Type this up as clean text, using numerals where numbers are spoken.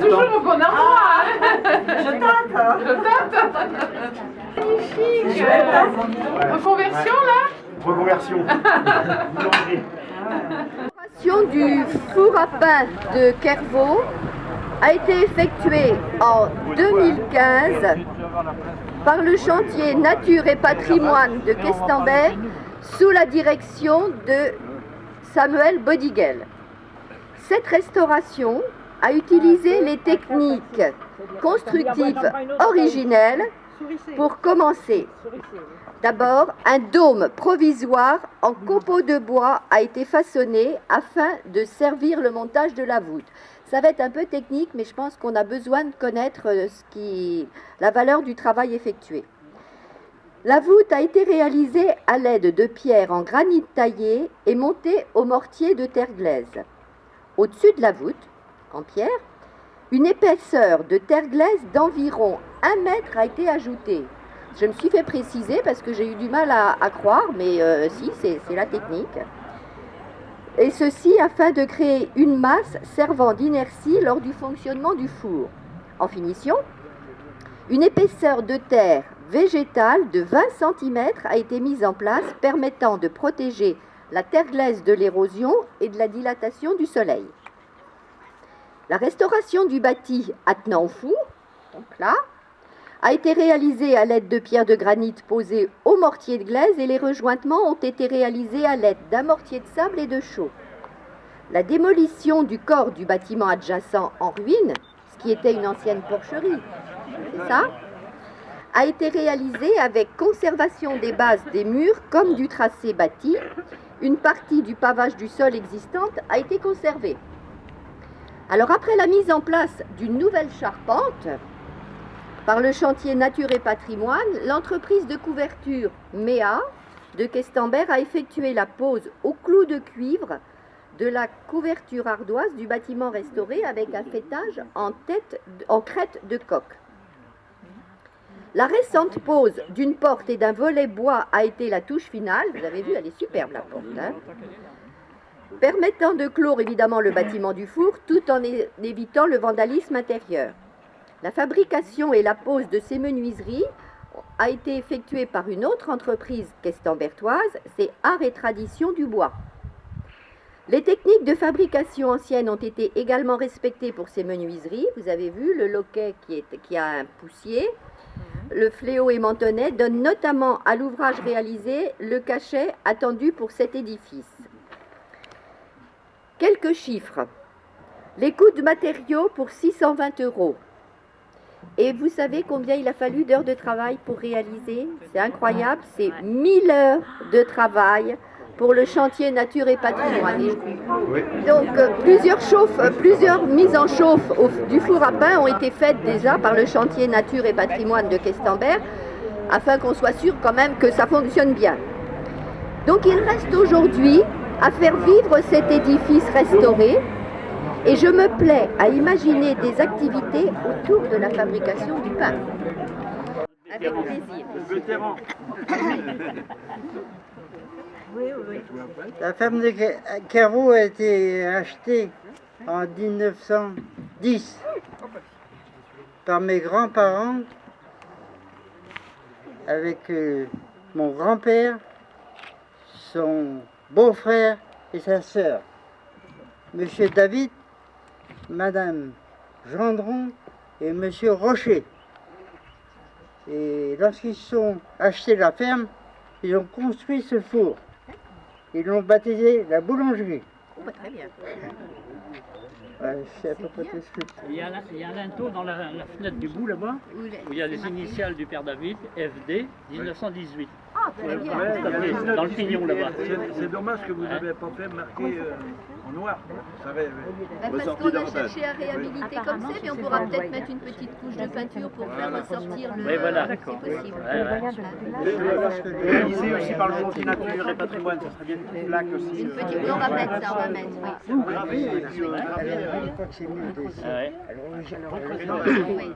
Toujours mon bon armoire. Je tâte. Je tâte. Magnifique. Reconversion là. Reconversion. La du four à pain de Kervaux a été effectuée en 2015 par le chantier Nature et Patrimoine de Questembert sous la direction de Samuel Bodigel. Cette restauration a utilisé les techniques constructives originelles pour commencer. D'abord, un dôme provisoire en copeaux de bois a été façonné afin de servir le montage de la voûte. Ça va être un peu technique, mais je pense qu'on a besoin de connaître la valeur du travail effectué. La voûte a été réalisée à l'aide de pierres en granit taillé et montée au mortier de terre glaise. Au-dessus de la voûte, en pierre, une épaisseur de terre glaise d'environ 1 mètre a été ajoutée. Je me suis fait préciser parce que j'ai eu du mal à croire, mais si, c'est la technique. Et ceci afin de créer une masse servant d'inertie lors du fonctionnement du four. En finition, une épaisseur de terre végétale de 20 cm a été mise en place, permettant de protéger la terre glaise de l'érosion et de la dilatation du soleil. La restauration du bâti attenant au four, donc là, a été réalisée à l'aide de pierres de granit posées au mortier de glaise et les rejointements ont été réalisés à l'aide d'un mortier de sable et de chaux. La démolition du corps du bâtiment adjacent en ruine, ce qui était une ancienne porcherie, c'est ça, a été réalisée avec conservation des bases des murs comme du tracé bâti. Une partie du pavage du sol existante a été conservée. Alors après la mise en place d'une nouvelle charpente, par le chantier Nature et Patrimoine, l'entreprise de couverture MEA de Questembert a effectué la pose au clou de cuivre de la couverture ardoise du bâtiment restauré avec un fêtage en crête de coque. La récente pose d'une porte et d'un volet bois a été la touche finale. Vous avez vu, elle est superbe la porte, hein, permettant de clore évidemment le bâtiment du four tout en évitant le vandalisme intérieur. La fabrication et la pose de ces menuiseries a été effectuée par une autre entreprise questembertoise, c'est Art et Tradition du Bois. Les techniques de fabrication anciennes ont été également respectées pour ces menuiseries. Vous avez vu le loquet qui a un poussier, le fléau émentonnet donne notamment à l'ouvrage réalisé le cachet attendu pour cet édifice. Quelques chiffres. Les coûts de matériaux pour 620 €. Et vous savez combien il a fallu d'heures de travail pour réaliser? C'est incroyable, c'est 1000 heures de travail pour le chantier Nature et Patrimoine. Donc plusieurs mises en chauffe du four à pain ont été faites déjà par le chantier Nature et Patrimoine de Questembert afin qu'on soit sûr quand même que ça fonctionne bien. Donc il reste aujourd'hui à faire vivre cet édifice restauré. Et je me plais à imaginer des activités autour de la fabrication du pain. Avec plaisir. La ferme de Kervaux a été achetée en 1910 par mes grands-parents avec mon grand-père, son beau-frère et sa sœur. Monsieur David, Madame Gendron et Monsieur Rocher. Et lorsqu'ils sont acheté la ferme, ils ont construit ce four. Ils l'ont baptisé la boulangerie. Oh, bah, très bien. Ouais, c'est à peu près tout ce que... Il y a un linteau dans la fenêtre du bout là-bas, où il y a les initiales du père David, FD, 1918. Ah, très bien. Dans le pignon là-bas. C'est dommage que vous n'avez pas fait marquer en noir. Ça avait Parce qu'on a cherché à réhabiliter comme ça, mais on pourra peut-être mettre une petite couche de peinture pour faire ressortir le... Oui, voilà. C'est possible. réalisé aussi par le chantier Nature et Patrimoine. Ça serait bien une petite plaque aussi. Une petite... On va mettre ça, on va mettre, oui. À l'époque, c'est mieux. Oui.